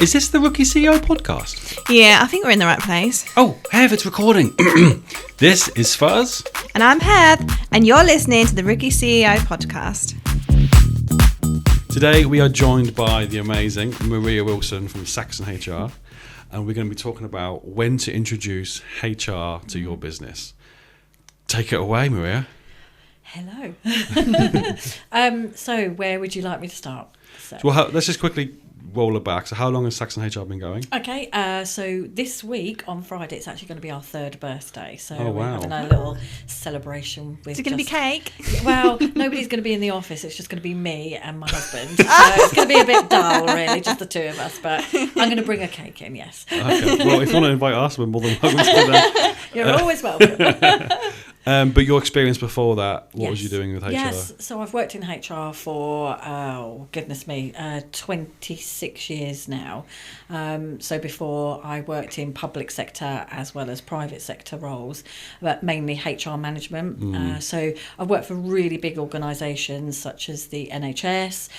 Is this the Rookie CEO podcast? Yeah, I think we're in the right place. Oh, Hev, it's recording. This is Fuzz. And I'm Hev, and you're listening to the Rookie CEO podcast. Today we are joined by the amazing Maria Wilson from Saxon HR, and we're going to be talking about when to introduce HR to your business. Take it away, Maria. Hello. So where would you like me to start? Well, let's just quickly roll it back. So how long has Saxon HR been going? Okay, so this week on Friday, it's actually going to be our third birthday. So Oh, wow. we're having a little celebration with Is it going to be cake? Well, nobody's going to be in the office. It's just going to be me and my husband. So it's going to be a bit dull, really, just the two of us. But I'm going to bring a cake in, yes. Okay. Well, if you want to invite us, we're more than welcome to do that. You're always welcome. But your experience before that, what was Yes. you doing with HR? Yes, so I've worked in HR for, 26 years now. So before I worked in public sector as well as private sector roles, but mainly HR management. So I've worked for really big organisations such as the NHS,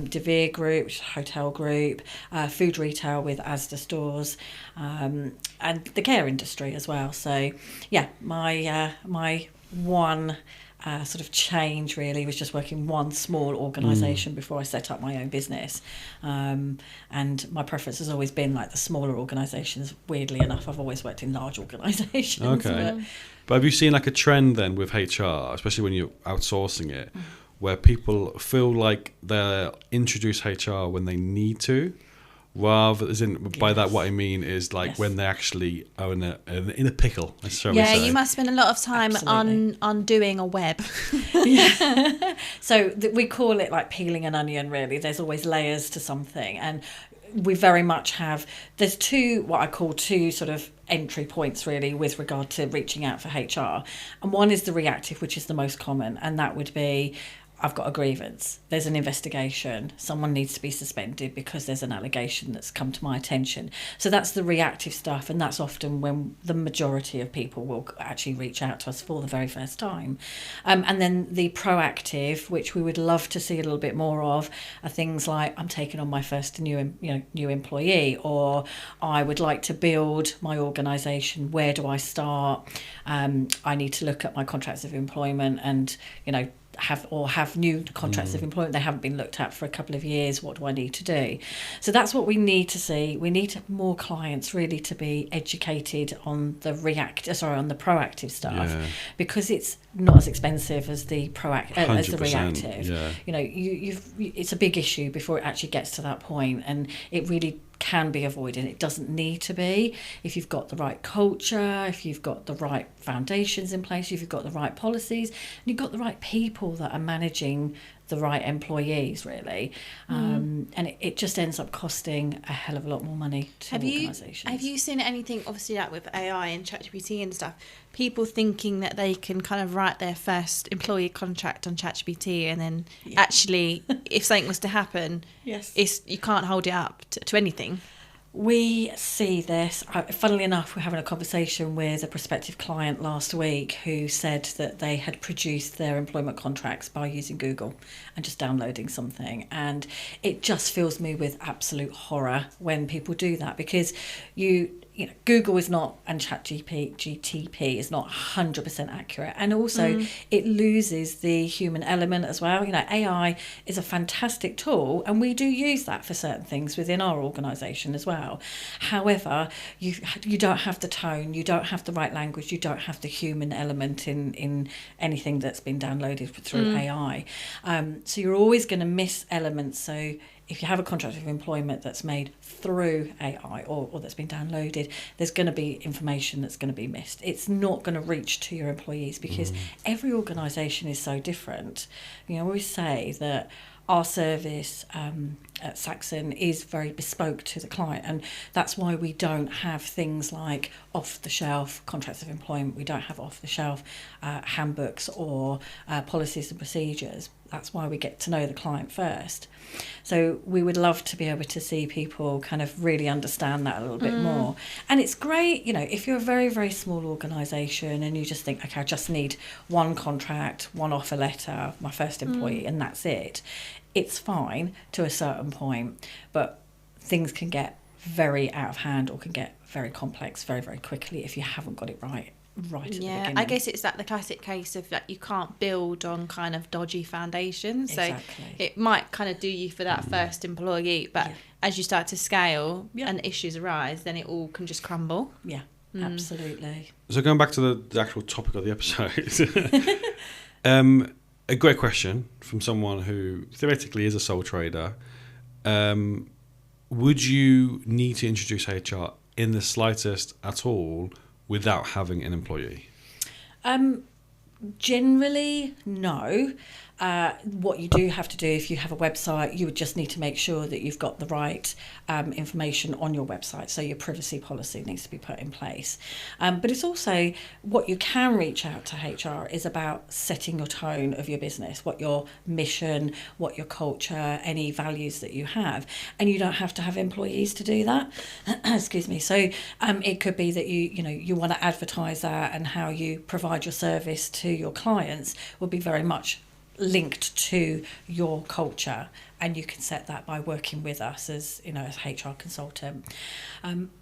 De Vere Group, hotel group, food retail with Asda stores, and the care industry as well. So yeah, my one sort of change really was just working one small organisation before I set up my own business, and my preference has always been like the smaller organisations. Weirdly enough, I've always worked in large organisations. Okay. But have you seen like a trend then with HR, especially when you're outsourcing it, where people feel like they're introduce HR when they need to, rather by that what I mean is like when they actually are in a pickle, shall we say. You must spend a lot of time undoing a web. Yeah. So we call it like peeling an onion, really. There's always layers to something, and we very much have, there's what I call two sort of entry points really with regard to reaching out for HR. And one is the reactive, which is the most common, and that would be, I've got a grievance, there's an investigation, someone needs to be suspended because there's an allegation that's come to my attention. So that's the reactive stuff, and that's often when the majority of people will actually reach out to us for the very first time. And then the proactive, which we would love to see a little bit more of, are things like, I'm taking on my first new employee, or I would like to build my organisation, where do I start? I need to look at my contracts of employment and, have new contracts of employment. They haven't been looked at for a couple of years. What do I need to do? So that's what we need to see. We need more clients really to be educated on the proactive stuff, because it's not as expensive as the as the reactive. Yeah. It's a big issue before it actually gets to that point, and it really can be avoided. It doesn't need to be. If you've got the right culture, if you've got the right foundations in place, if you've got the right policies, and you've got the right people that are managing the right employees, really. And it just ends up costing a hell of a lot more money to organisations. Have you seen anything, obviously, like with AI and ChatGPT and stuff, people thinking that they can kind of write their first employee contract on ChatGPT, and then actually, if something was to happen, you can't hold it up to anything? We see this. Funnily enough, we're having a conversation with a prospective client last week who said that they had produced their employment contracts by using Google and just downloading something. And it just fills me with absolute horror when people do that, because Google is not, and GTP is not 100% accurate, and also it loses the human element as well. AI is a fantastic tool, and we do use that for certain things within our organisation as well. However, you don't have the tone, you don't have the right language, you don't have the human element in anything that's been downloaded through AI. So you're always going to miss elements. So if you have a contract of employment that's made through AI or that's been downloaded, there's going to be information that's going to be missed. It's not going to reach to your employees, because every organisation is so different. I always say that our service at Saxon is very bespoke to the client, and that's why we don't have things like off-the-shelf contracts of employment. We don't have off-the-shelf handbooks or policies and procedures. That's why we get to know the client first. So we would love to be able to see people kind of really understand that a little bit more. And it's great, if you're a very, very small organisation and you just think, okay, I just need one contract, one offer letter, my first employee, and that's it. It's fine to a certain point, but things can get very out of hand or can get very complex very, very quickly if you haven't got it right at the beginning. I guess it's like the classic case of that you can't build on kind of dodgy foundations. Exactly. So it might kind of do you for that first employee, but as you start to scale and issues arise, then it all can just crumble. Yeah, absolutely. So going back to the actual topic of the episode, a great question from someone who theoretically is a sole trader. Would you need to introduce HR in the slightest at all without having an employee? Generally, no. What you do have to do if you have a website, you would just need to make sure that you've got the right information on your website. So your privacy policy needs to be put in place. But it's also what you can reach out to HR is about setting your tone of your business, what your mission, what your culture, any values that you have. And you don't have to have employees to do that. Excuse me. So it could be that you want to advertise that, and how you provide your service to your clients will be very much linked to your culture, and you can set that by working with us as HR consultant.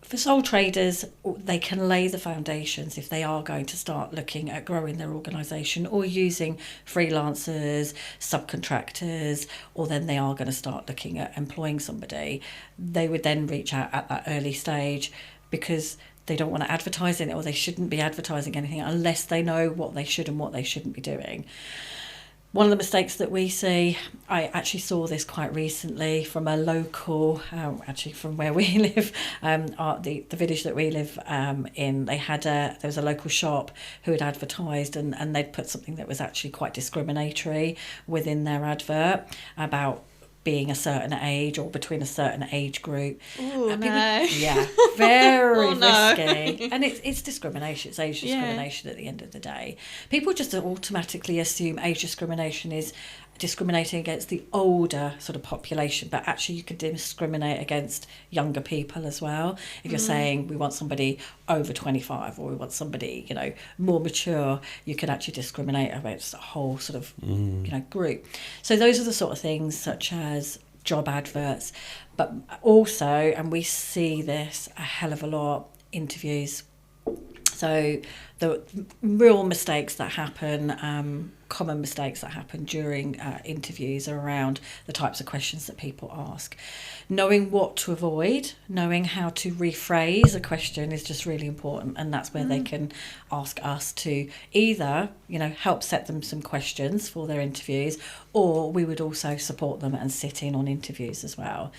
For sole traders, they can lay the foundations if they are going to start looking at growing their organisation or using freelancers, subcontractors, or then they are going to start looking at employing somebody. They would then reach out at that early stage, because they don't want to advertise it, or they shouldn't be advertising anything unless they know what they should and what they shouldn't be doing. One of the mistakes that we see, I actually saw this quite recently from a local, from where we live, the village that we live in. There was a local shop who had advertised, and they'd put something that was actually quite discriminatory within their advert about being a certain age or between a certain age group. Oh, no. Yeah, very no. risky. And it's discrimination. It's age discrimination at the end of the day. People just automatically assume age discrimination is discriminating against the older sort of population, but actually you can discriminate against younger people as well. If you're saying we want somebody over 25 or we want somebody more mature, you can actually discriminate against a whole sort of group. So those are the sort of things, such as job adverts, but also, and we see this a hell of a lot, interviews. So the real mistakes that happen, common mistakes that happen during interviews are around the types of questions that people ask. Knowing what to avoid, knowing how to rephrase a question is just really important, and that's where they can ask us to either, help set them some questions for their interviews, or we would also support them and sit in on interviews as well.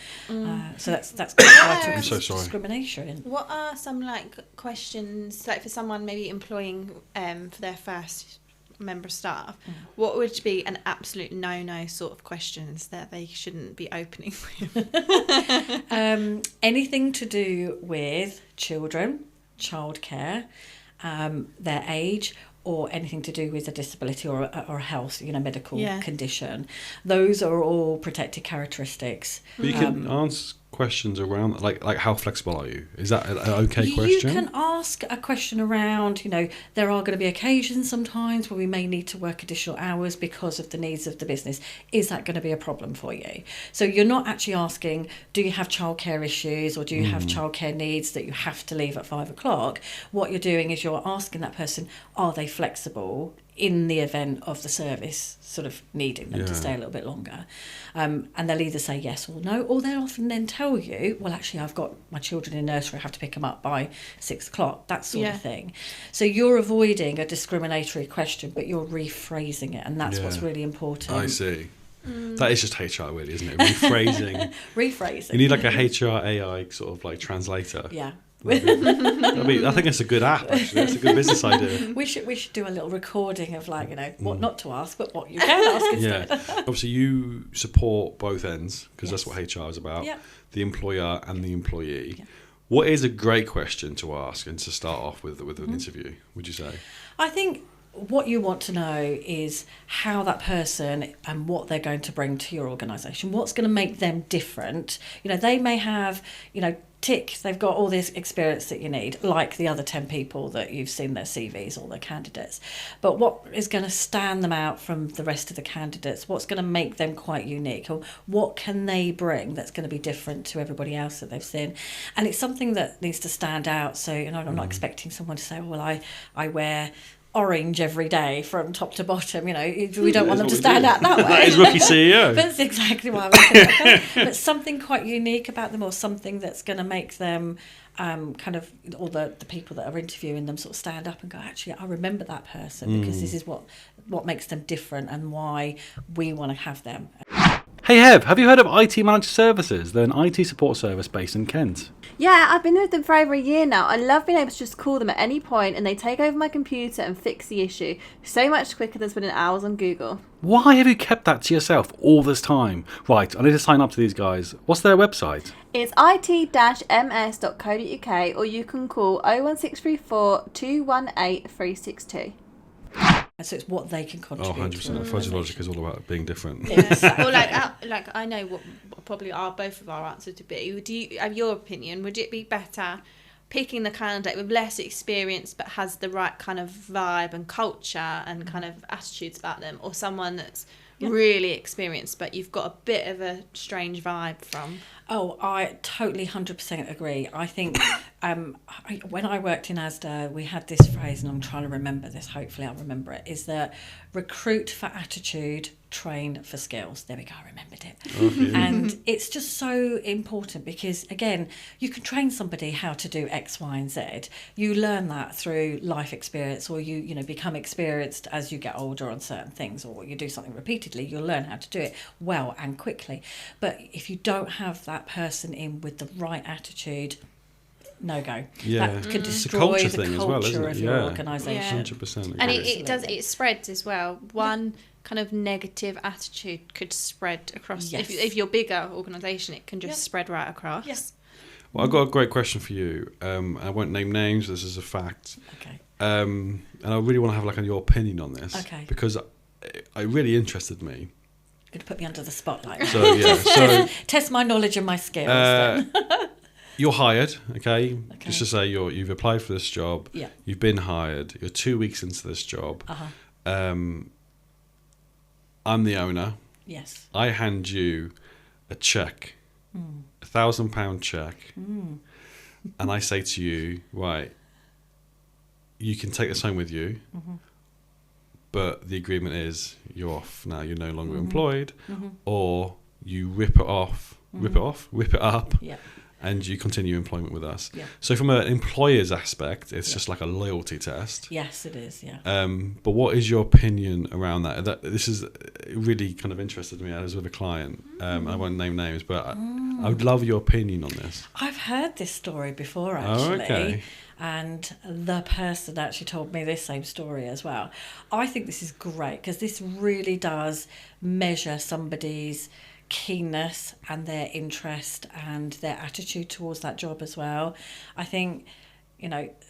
So that's I'm so sorry. Discrimination. What are some questions for someone maybe employing for their first member of staff? What would be an absolute no sort of questions that they shouldn't be opening with? Anything to do with children, childcare, their age, or anything to do with a disability or a health, medical condition. Those are all protected characteristics. But you can ask questions around, like how flexible are you? Is that an okay question? You can ask a question around, there are going to be occasions sometimes where we may need to work additional hours because of the needs of the business. Is that going to be a problem for you? So you're not actually asking, do you have childcare issues, or do you have childcare needs that you have to leave at 5 o'clock? What you're doing is you're asking that person, are they flexible in the event of the service sort of needing them to stay a little bit longer? And they'll either say yes or no, or they'll often then tell you, well, actually, I've got my children in nursery, I have to pick them up by 6 o'clock, that sort of thing. So you're avoiding a discriminatory question, but you're rephrasing it, and that's what's really important. I see. That is just HR, really, isn't it? Rephrasing. Rephrasing. You need like a HR AI sort of like translator. Yeah. I think it's a good app, actually. It's a good business idea. We should do a little recording of what not to ask, but what you can ask instead. Obviously, you support both ends, because that's what HR is about, the employer and the employee. Yeah. What is a great question to ask and to start off with an interview, would you say? I think what you want to know is how that person and what they're going to bring to your organisation. What's going to make them different? They may have, tick, they've got all this experience that you need, like the other 10 people that you've seen their CVs or their candidates. But what is going to stand them out from the rest of the candidates? What's going to make them quite unique? Or what can they bring that's going to be different to everybody else that they've seen? And it's something that needs to stand out. So, I'm not expecting someone to say, well, I wear orange every day from top to bottom. We don't want them to stand out that way. That is rookie CEO. That's exactly what I was thinking. But something quite unique about them, or something that's going to make them kind of, or the people that are interviewing them sort of stand up and go, actually, I remember that person because this is what makes them different and why we want to have them. Hey Hev, have you heard of IT Managed Services? They're an IT support service based in Kent. Yeah, I've been with them for over a year now. I love being able to just call them at any point and they take over my computer and fix the issue so much quicker than spending hours on Google. Why have you kept that to yourself all this time? Right, I need to sign up to these guys. What's their website? It's it-ms.co.uk or you can call 01634 218 362. So it's what they can contribute. 100%. Fuzzy Logic is all about being different. Well, like I know what probably are both of our answers to be. Do you have your opinion? Would it be better picking the candidate with less experience but has the right kind of vibe and culture and kind of attitudes about them, or someone that's really experienced but you've got a bit of a strange vibe from? Oh, I totally 100% agree. I think when I worked in Asda, we had this phrase, and I'm trying to remember this, hopefully I'll remember it, is that recruit for attitude, train for skills. There we go, I remembered it. Okay. And it's just so important because, again, you can train somebody how to do X, Y, and Z. You learn that through life experience, or you become experienced as you get older on certain things, or you do something repeatedly, you'll learn how to do it well and quickly. But if you don't have that person in with the right attitude, no go. Yeah, that could destroy culture the thing culture as well, isn't it? of your organisation. 100%. And it spreads as well. One kind of negative attitude could spread across. Yes. If you're a bigger organisation, it can just spread right across. Yes. Well, I've got a great question for you. I won't name names. This is a fact. Okay. And I really want to have your opinion on this. Okay. Because it really interested me. Going to put me under the spotlight. So test my knowledge and my skills. Then. You're hired, okay? Just to say you've applied for this job. Yeah. You've been hired. You're 2 weeks into this job. I'm the owner. Yes. I hand you a cheque, £1,000 cheque, and I say to you, right, you can take this home with you, but the agreement is you're off now. You're no longer employed, or you rip it up. Yeah. And you continue employment with us. Yeah. So from an employer's aspect, it's just like a loyalty test. Yes, it is, yeah. But what is your opinion around that? This is really kind of interested me. I was with a client. I won't name names, but I would love your opinion on this. I've heard this story before, actually. Oh, okay. And the person actually told me this same story as well. I think this is great because this really does measure somebody's keenness and their interest and their attitude towards that job as well. I think,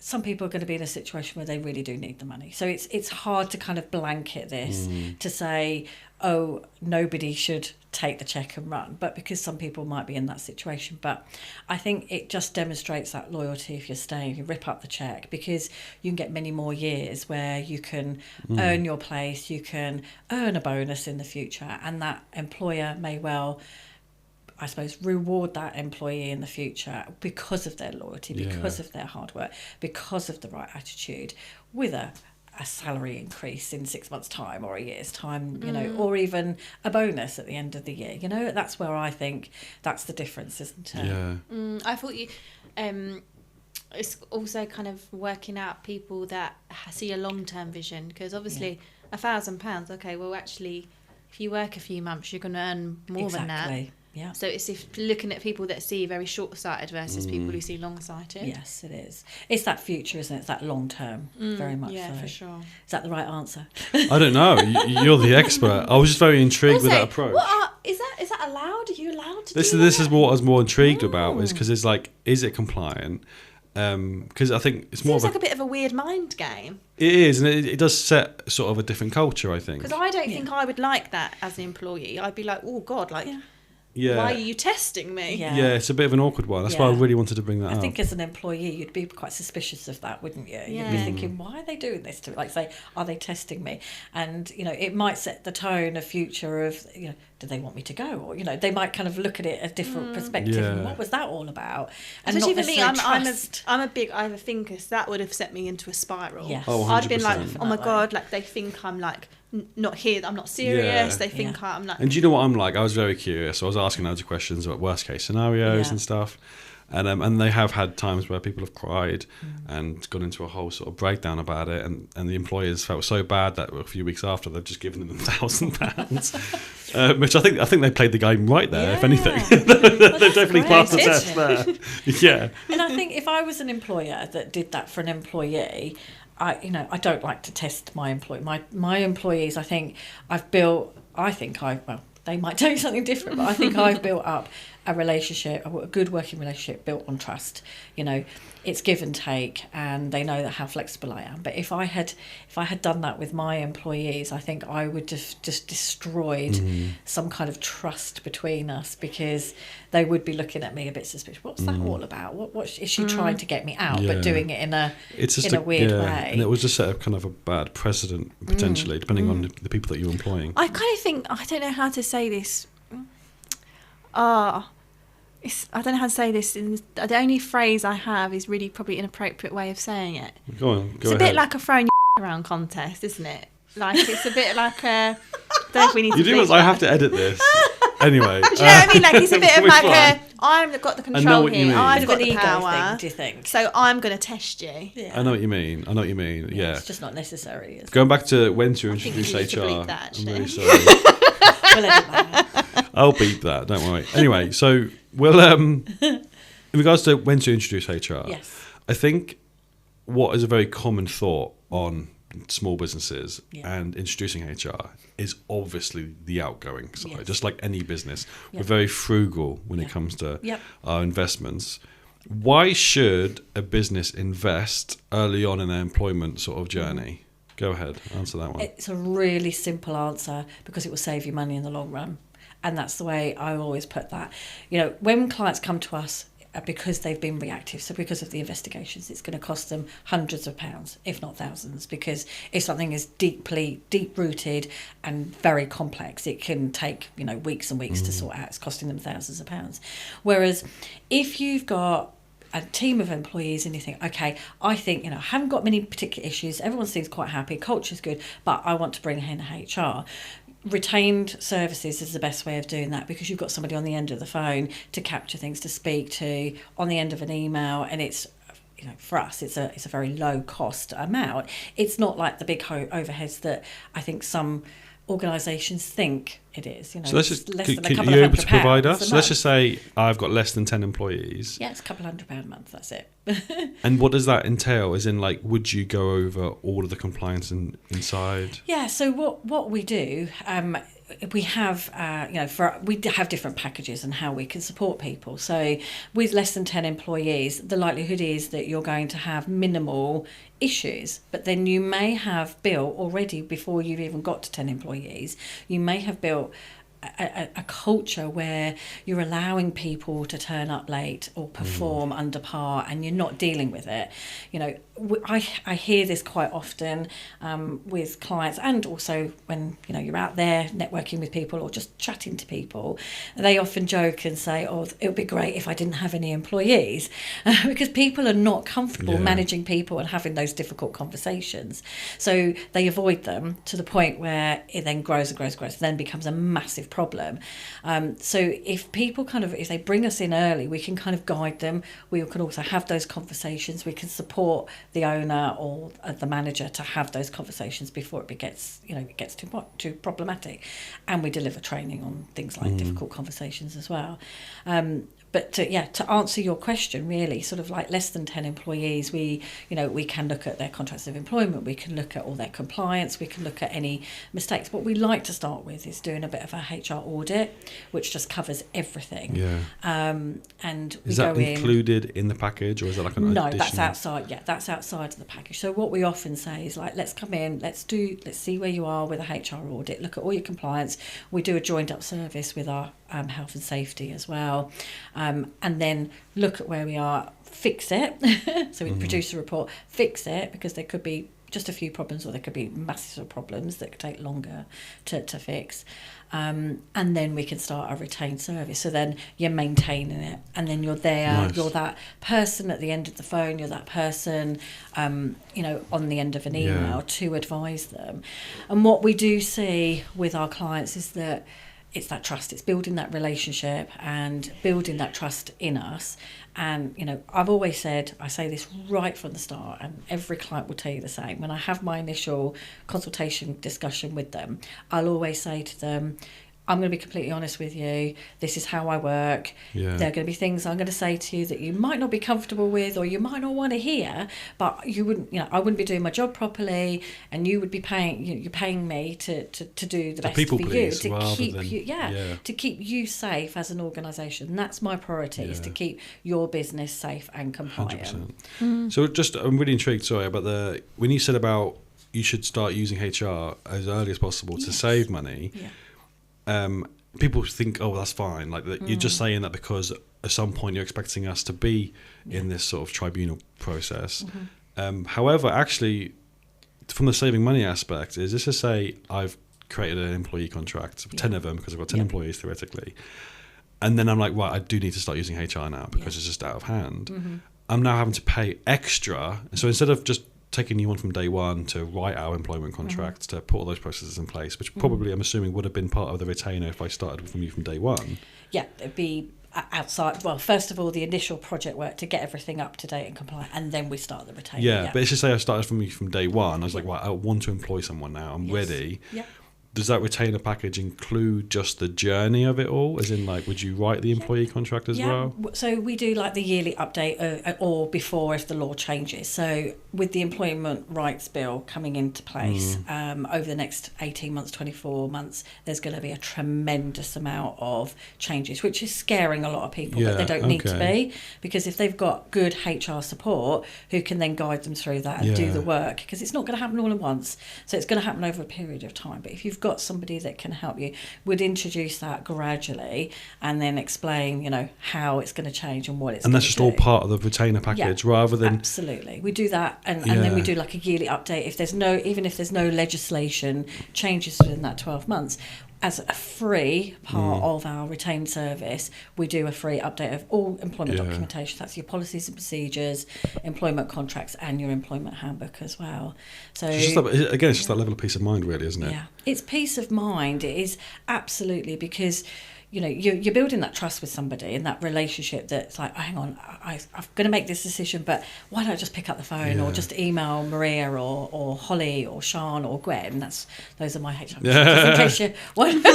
some people are going to be in a situation where they really do need the money. So it's hard to kind of blanket this to say, oh, nobody should take the cheque and run, but because some people might be in that situation. But I think it just demonstrates that loyalty if you're staying. You rip up the cheque because you can get many more years where you can earn your place, you can earn a bonus in the future, and that employer may well, I suppose, reward that employee in the future because of their loyalty, because of their hard work, because of the right attitude, with a salary increase in 6 months' time or a year's time, or even a bonus at the end of the year. That's where I think that's the difference, isn't it? Yeah. I thought it's also kind of working out people that see a long-term vision, because obviously £1,000, okay, well actually if you work a few months you're going to earn more than that. Yeah. So it's looking at people that see very short-sighted versus people who see long-sighted. Yes, it is. It's that future, isn't it? It's that long-term, very much yeah, so. for sure. Is that the right answer? I don't know. You're the expert. I was just very intrigued with that approach. Is that allowed? Are you allowed to This do is that? what I was more intrigued about, is because it's is it compliant? Because I think it's more Seems of like a bit of a weird mind game. It is, and it does set sort of a different culture, I think. Because I don't think I would like that as an employee. I'd be like, oh God, like, Yeah. why are you testing me? Yeah, it's a bit of an awkward one. That's why I really wanted to bring that up. I think as an employee, you'd be quite suspicious of that, wouldn't you? You'd be thinking, why are they doing this to me? Like, say, are they testing me? And, it might set the tone, a future of, do they want me to go? Or, they might kind of look at it a different perspective. Yeah. And what was that all about? And Especially not for me, I'm a big overthinker, so that would have set me into a spiral. Yes. Oh, I'd been like, 100%. oh my God, like they think I'm like not here, I'm not serious. They think I'm like. And do you know what I'm like? I was very curious. So I was asking loads of questions about worst case scenarios and stuff. And they have had times where people have cried and gone into a whole sort of breakdown about it, and the employers felt so bad that a few weeks after they've just given them £1,000, which I think they played the game right there. If anything, they've definitely passed the test there. Yeah. And I think if I was an employer that did that for an employee, I don't like to test my employees. I think they might tell you something different, but I think I've built up a relationship, a good working relationship built on trust. It's give and take, and they know how flexible I am. But if I had done that with my employees, I think I would have just destroyed some kind of trust between us, because they would be looking at me a bit suspicious. What's that all about? What is she trying to get me out, but doing it in a weird way? And it was just set up kind of a bad precedent potentially, depending on the people that you're employing. I kind of think, I don't know how to say this. I don't know how to say this. The only phrase I have is really probably an inappropriate way of saying it. Go on, It's a bit like a throwing your around contest, isn't it? Like, it's a bit like a... don't know if we need to You do realize I have to edit this. Anyway. Do you know what I mean? Like, it's a bit of like fine. I've got the control here. I've got an the ego power. thing, do you think? So I'm going to test you. Yeah. I know what you mean. Yeah. It's just not necessary. Going back to when to I think introduce you need to HR. bleep that, I'm actually. really sorry. We'll edit that. I'll beat that. Don't worry. Anyway, so we'll in regards to when to introduce HR. Yes. I think what is a very common thought on small businesses and introducing HR is obviously the outgoing side. Yes. Just like any business, Yep. we're very frugal when it comes to Yep. our investments. Why should a business invest early on in their employment sort of journey? Go ahead, answer that one. It's a really simple answer, because it will save you money in the long run. And that's the way I always put that. When clients come to us because they've been reactive, so because of the investigations, it's going to cost them hundreds of pounds, if not thousands, because if something is deep-rooted and very complex, it can take weeks and weeks to sort out. It's costing them thousands of pounds. Whereas if you've got a team of employees and you think, okay, I think, I haven't got many particular issues, everyone seems quite happy, culture's good, but I want to bring in HR. Retained services is the best way of doing that, because you've got somebody on the end of the phone to capture things, to speak to, on the end of an email, and it's, for us, it's a very low cost amount. It's not like the big overheads that I think some organisations think it is. So let's just, less are than a couple you of able to £100 provide a us? So let's month. just say I've got less than 10 employees. Yeah, it's a couple £100 a month, that's it. And what does that entail? As in, like, would you go over all of the compliance inside? Yeah, so what we do, we have, we have different packages and how we can support people. So with less than 10 employees, the likelihood is that you're going to have minimal issues, but then you may have built already, before you've even got to 10 employees, you may have built a culture where you're allowing people to turn up late or perform under par, and you're not dealing with it. I hear this quite often with clients, and also when you're out there networking with people or just chatting to people. They often joke and say, "Oh, it would be great if I didn't have any employees," because people are not comfortable managing people and having those difficult conversations. So they avoid them to the point where it then grows and grows and grows, and then becomes a massive problem. So if people if they bring us in early, we can kind of guide them. We can also have those conversations. We can support the owner or the manager to have those conversations before it gets too problematic, and we deliver training on things like difficult conversations as well. But to answer your question, really, sort of like less than 10 employees, we can look at their contracts of employment, we can look at all their compliance, we can look at any mistakes. What we like to start with is doing a bit of a HR audit, which just covers everything. Yeah. And we Is that go in. included in the package, or is that like an No, additional? that's outside. Yeah, that's outside of the package. So what we often say is like, let's come in, let's see where you are with a HR audit, look at all your compliance. We do a joined up service with our health and safety as well, and then look at where we are, fix it. So we produce a report, fix it, because there could be just a few problems, or there could be massive problems that could take longer to fix. And then we can start a retained service. So then you're maintaining it, and then you're there. Nice. You're that person at the end of the phone. You're that person, on the end of an email to advise them. And what we do see with our clients is that it's that trust. It's building that relationship and building that trust in us. And, I've always said, I say this right from the start, and every client will tell you the same. When I have my initial consultation discussion with them, I'll always say to them, I'm going to be completely honest with you. This is how I work. Yeah. There are going to be things I'm going to say to you that you might not be comfortable with, or you might not want to hear, but you wouldn't, I wouldn't be doing my job properly, and you would be paying, you're paying me to do the best people for you, please, to rather keep than- you, to keep you safe as an organisation. That's my priority, is to keep your business safe and compliant. 100%. So I'm really intrigued, sorry, about when you said about you should start using HR as early as possible to save money. Yeah. People think, oh, well, that's fine. Like you're just saying that because at some point you're expecting us to be in this sort of tribunal process. However, actually, from the saving money aspect, is this to say I've created an employee contract, 10 of them, because I've got 10 employees theoretically, and then I'm like, right, I do need to start using HR now because it's just out of hand. I'm now having to pay extra. So instead of just taking you on from day one to write our employment contracts, to put all those processes in place, which probably I'm assuming would have been part of the retainer if I started from you from day one. Yeah, it'd be outside. Well, first of all, the initial project work to get everything up to date and compliant, and then we start the retainer. Yeah, but it's just say I started from you from day one. I was like, right, I want to employ someone now. I'm ready. Yeah. Does that retainer package include just the journey of it all? As in, like, would you write the employee contract as well? So we do like the yearly update or before if the law changes. So with the Employment Rights Bill coming into place over the next 18 months, 24 months, there's going to be a tremendous amount of changes, which is scaring a lot of people, but they don't need to be, because if they've got good HR support who can then guide them through that and do the work, because it's not going to happen all at once. So it's going to happen over a period of time. But if you've got somebody that can help you, would introduce that gradually and then explain, how it's going to change and what it's going to do. And that's just all part of the retainer package, rather than... Absolutely. We do that, and then we do like a yearly update. Even if there's no legislation changes within that 12 months, as a free part of our retained service, we do a free update of all employment documentation. That's your policies and procedures, employment contracts, and your employment handbook as well. So it's just that level of peace of mind, really, isn't it? Yeah, it's peace of mind. It is absolutely, because you're building that trust with somebody and that relationship that's like, oh, hang on, I'm going to make this decision, but why don't I just pick up the phone or just email Maria or Holly or Sean or Gwen? Those are my HR. Just in case you want.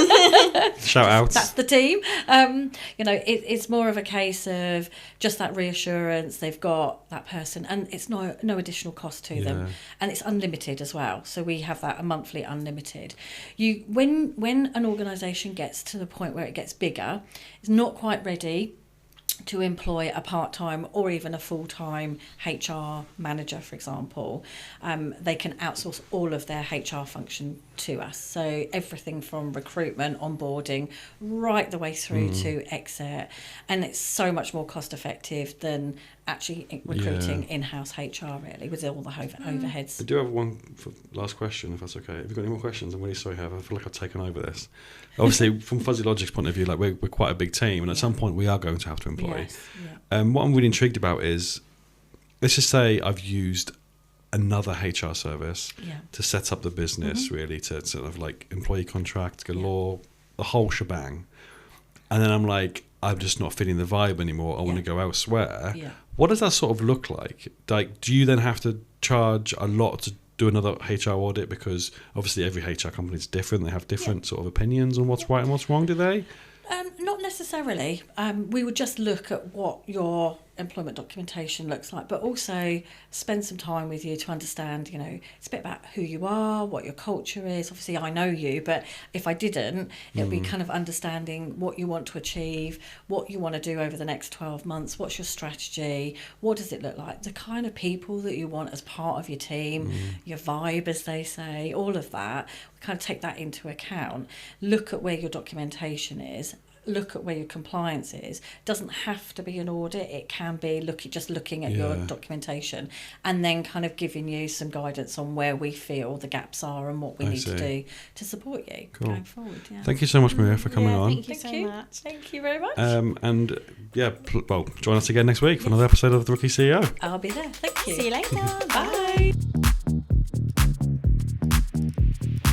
Shout out. That's the team. It's more of a case of just that reassurance. They've got that person, and it's no additional cost to them, and it's unlimited as well. So we have that a monthly unlimited. When an organisation gets to the point where it gets bigger, it's not quite ready to employ a part-time or even a full-time HR manager, for example, they can outsource all of their HR function to us. So everything from recruitment, onboarding, right the way through to exit. And it's so much more cost-effective than actually recruiting in-house HR, really, with all the overheads. I do have one last question, if that's okay. Have you got any more questions? I'm really sorry, Heather. I feel like I've taken over this. Obviously, from Fuzzy Logic's point of view, like we're quite a big team, and at some point we are going to have to employ. Yes, what I'm really intrigued about is, let's just say I've used another HR service to set up the business, really, to sort of like employee contract, galore, the whole shebang. And then I'm like, I'm just not feeling the vibe anymore. I want to go elsewhere. Yeah. What does that sort of look like? Like, do you then have to charge a lot to do another HR audit? Because obviously every HR company is different. They have different sort of opinions on what's right and what's wrong, do they? Not necessarily. We would just look at what your employment documentation looks like, but also spend some time with you to understand, it's a bit about who you are, what your culture is. Obviously, I know you, but if I didn't, it would be kind of understanding what you want to achieve, what you want to do over the next 12 months, what's your strategy, what does it look like, the kind of people that you want as part of your team, your vibe, as they say, all of that. We kind of take that into account, look at where your documentation is, look at where your compliance is. Doesn't have to be an audit, it can be looking at your documentation, and then kind of giving you some guidance on where we feel the gaps are and what we need to do to support you going forward. Thank you so much, Maria, for coming on. Thank you so much. Thank you very much. And join us again next week for another episode of The Rookie CEO. I'll be there. Thank you. See you later. Bye.